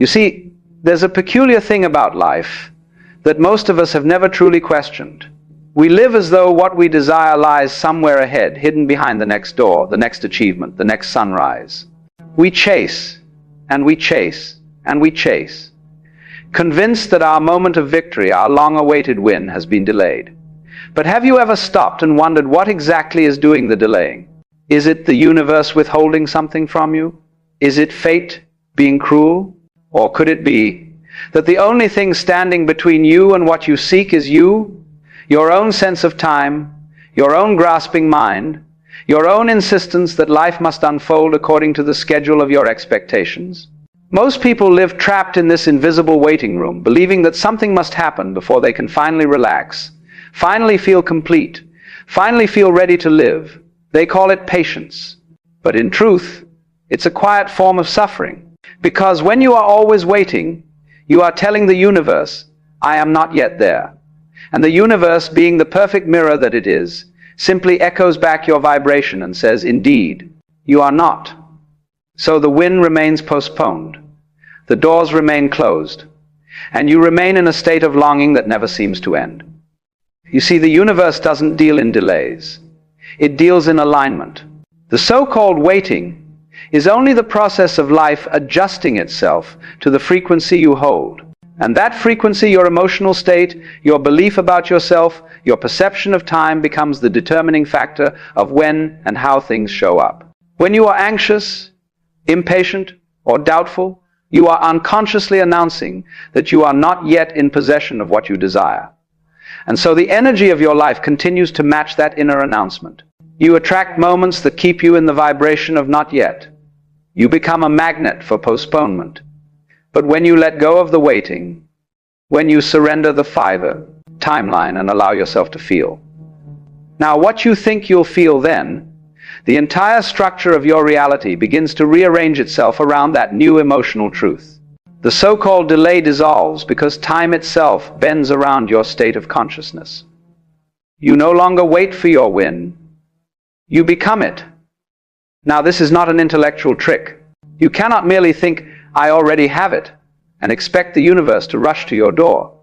You see, there's a peculiar thing about life that most of us have never truly questioned. We live as though what we desire lies somewhere ahead, hidden behind the next door, the next achievement, the next sunrise. We chase, and we chase, and we chase, convinced that our moment of victory, our long-awaited win, has been delayed. But have you ever stopped and wondered what exactly is doing the delaying? Is it the universe withholding something from you? Is it fate being cruel? Or could it be that the only thing standing between you and what you seek is you, your own sense of time, your own grasping mind, your own insistence that life must unfold according to the schedule of your expectations? Most people live trapped in this invisible waiting room, believing that something must happen before they can finally relax, finally feel complete, finally feel ready to live. They call it patience. But in truth, it's a quiet form of suffering. Because when you are always waiting, you are telling the universe, I am not yet there. And the universe, being the perfect mirror that it is, simply echoes back your vibration and says, indeed, you are not. So the win remains postponed. The doors remain closed. And you remain in a state of longing that never seems to end. You see, the universe doesn't deal in delays. It deals in alignment. The so-called waiting is only the process of life adjusting itself to the frequency you hold. And that frequency, your emotional state, your belief about yourself, your perception of time, becomes the determining factor of when and how things show up. When you are anxious, impatient, or doubtful, you are unconsciously announcing that you are not yet in possession of what you desire. And so the energy of your life continues to match that inner announcement. You attract moments that keep you in the vibration of not yet. You become a magnet for postponement. But when you let go of the waiting, when you surrender the timeline and allow yourself to feel. Now, what you think you'll feel then, the entire structure of your reality begins to rearrange itself around that new emotional truth. The so-called delay dissolves because time itself bends around your state of consciousness. You no longer wait for your win. You become it. Now, this is not an intellectual trick. You cannot merely think, I already have it, and expect the universe to rush to your door.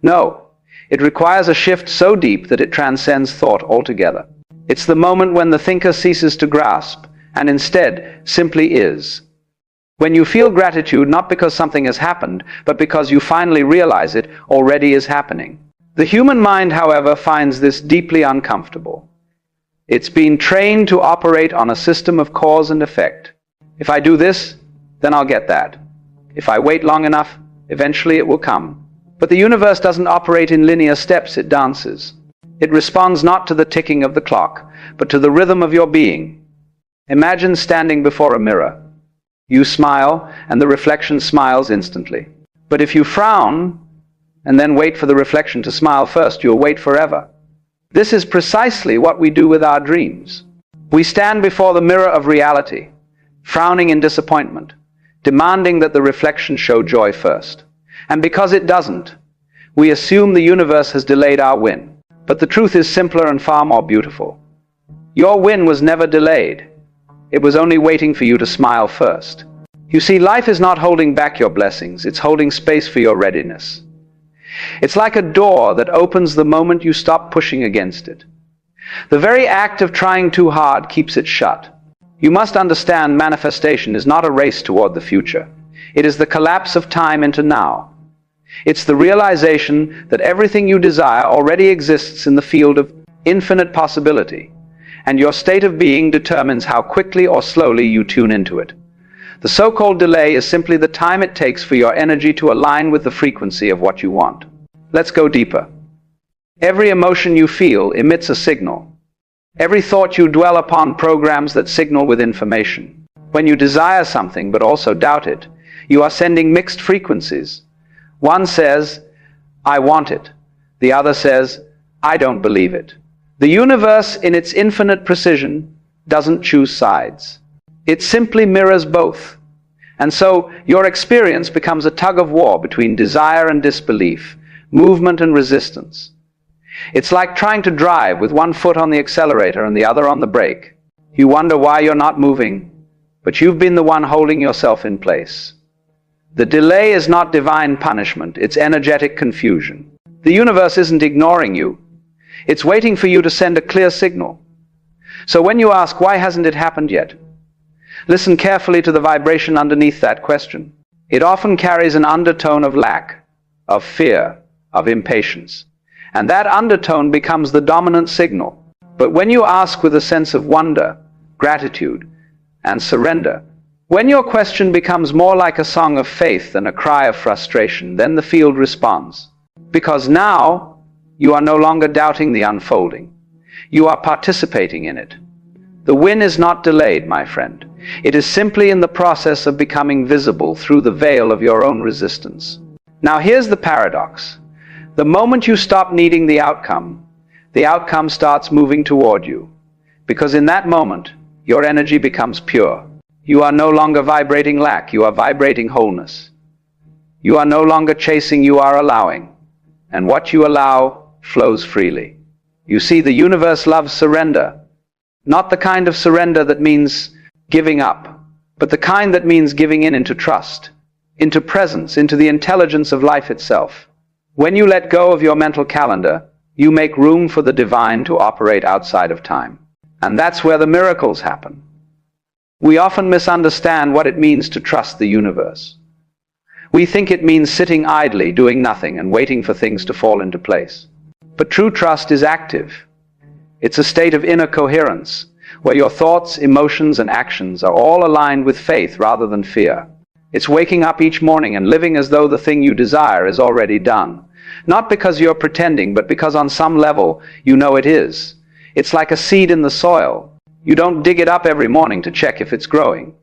No, it requires a shift so deep that it transcends thought altogether. It's the moment when the thinker ceases to grasp, and instead simply is. When you feel gratitude not because something has happened, but because you finally realize it already is happening. The human mind, however, finds this deeply uncomfortable. It's been trained to operate on a system of cause and effect. If I do this, then I'll get that. If I wait long enough, eventually it will come. But the universe doesn't operate in linear steps, it dances. It responds not to the ticking of the clock, but to the rhythm of your being. Imagine standing before a mirror. You smile, and the reflection smiles instantly. But if you frown, and then wait for the reflection to smile first, you'll wait forever. This is precisely what we do with our dreams. We stand before the mirror of reality, frowning in disappointment, demanding that the reflection show joy first. And because it doesn't, we assume the universe has delayed our win. But the truth is simpler and far more beautiful. Your win was never delayed. It was only waiting for you to smile first. You see, life is not holding back your blessings, it's holding space for your readiness. It's like a door that opens the moment you stop pushing against it. The very act of trying too hard keeps it shut. You must understand, manifestation is not a race toward the future. It is the collapse of time into now. It's the realization that everything you desire already exists in the field of infinite possibility, and your state of being determines how quickly or slowly you tune into it. The so-called delay is simply the time it takes for your energy to align with the frequency of what you want. Let's go deeper. Every emotion you feel emits a signal. Every thought you dwell upon programs that signal with information. When you desire something but also doubt it, you are sending mixed frequencies. One says, I want it. The other says, I don't believe it. The universe, in its infinite precision, doesn't choose sides. It simply mirrors both. And so your experience becomes a tug-of-war between desire and disbelief, movement and resistance. It's like trying to drive with one foot on the accelerator and the other on the brake. You wonder why you're not moving, but you've been the one holding yourself in place. The delay is not divine punishment, it's energetic confusion. The universe isn't ignoring you. It's waiting for you to send a clear signal. So when you ask, why hasn't it happened yet? Listen carefully to the vibration underneath that question. It often carries an undertone of lack, of fear, of impatience. And that undertone becomes the dominant signal. But when you ask with a sense of wonder, gratitude, and surrender, when your question becomes more like a song of faith than a cry of frustration, then the field responds. Because now, you are no longer doubting the unfolding. You are participating in it. The win is not delayed, my friend. It is simply in the process of becoming visible through the veil of your own resistance. Now here's the paradox. The moment you stop needing the outcome starts moving toward you. Because in that moment, your energy becomes pure. You are no longer vibrating lack, you are vibrating wholeness. You are no longer chasing, you are allowing. And what you allow flows freely. You see, the universe loves surrender. Not the kind of surrender that means giving up, but the kind that means giving in into trust, into presence, into the intelligence of life itself. When you let go of your mental calendar, you make room for the divine to operate outside of time. And that's where the miracles happen. We often misunderstand what it means to trust the universe. We think it means sitting idly, doing nothing, and waiting for things to fall into place. But true trust is active. It's a state of inner coherence, where your thoughts, emotions, and actions are all aligned with faith rather than fear. It's waking up each morning and living as though the thing you desire is already done. Not because you're pretending, but because on some level you know it is. It's like a seed in the soil. You don't dig it up every morning to check if it's growing.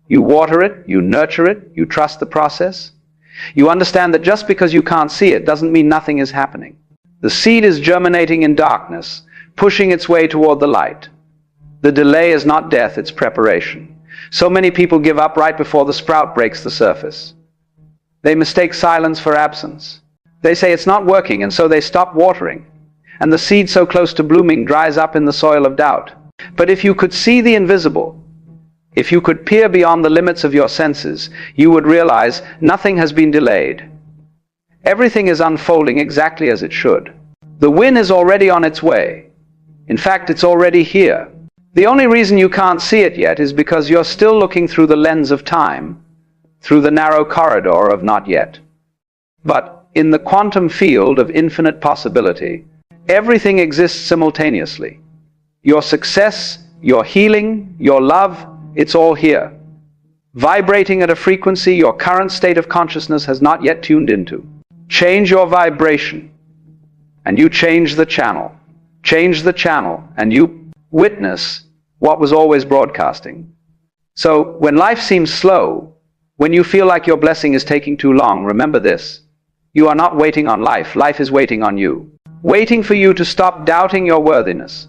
You water it, you nurture it, you trust the process. You understand that just because you can't see it doesn't mean nothing is happening. The seed is germinating in darkness, pushing its way toward the light. The delay is not death, it's preparation. So many people give up right before the sprout breaks the surface. They mistake silence for absence. They say it's not working, and so they stop watering. And the seed so close to blooming dries up in the soil of doubt. But if you could see the invisible, if you could peer beyond the limits of your senses, you would realize nothing has been delayed. Everything is unfolding exactly as it should. The win is already on its way. In fact, it's already here. The only reason you can't see it yet is because you're still looking through the lens of time, through the narrow corridor of not yet. But in the quantum field of infinite possibility, everything exists simultaneously. Your success, your healing, your love, it's all here. Vibrating at a frequency your current state of consciousness has not yet tuned into. Change your vibration, and you change the channel. Change the channel, and you witness what was always broadcasting. So, when life seems slow, when you feel like your blessing is taking too long, remember this. You are not waiting on life. Life is waiting on you. Waiting for you to stop doubting your worthiness.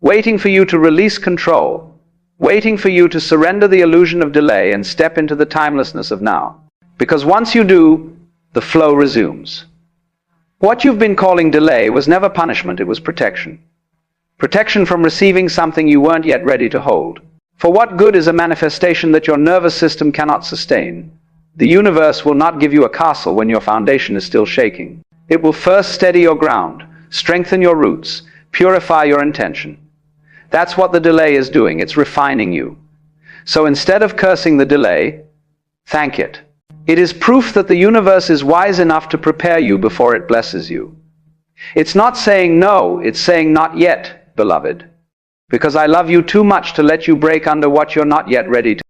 Waiting for you to release control. Waiting for you to surrender the illusion of delay and step into the timelessness of now. Because once you do, the flow resumes. What you've been calling delay was never punishment, it was protection. Protection from receiving something you weren't yet ready to hold. For what good is a manifestation that your nervous system cannot sustain? The universe will not give you a castle when your foundation is still shaking. It will first steady your ground, strengthen your roots, purify your intention. That's what the delay is doing. It's refining you. So instead of cursing the delay, thank it. It is proof that the universe is wise enough to prepare you before it blesses you. It's not saying no, it's saying not yet, beloved. Because I love you too much to let you break under what you're not yet ready to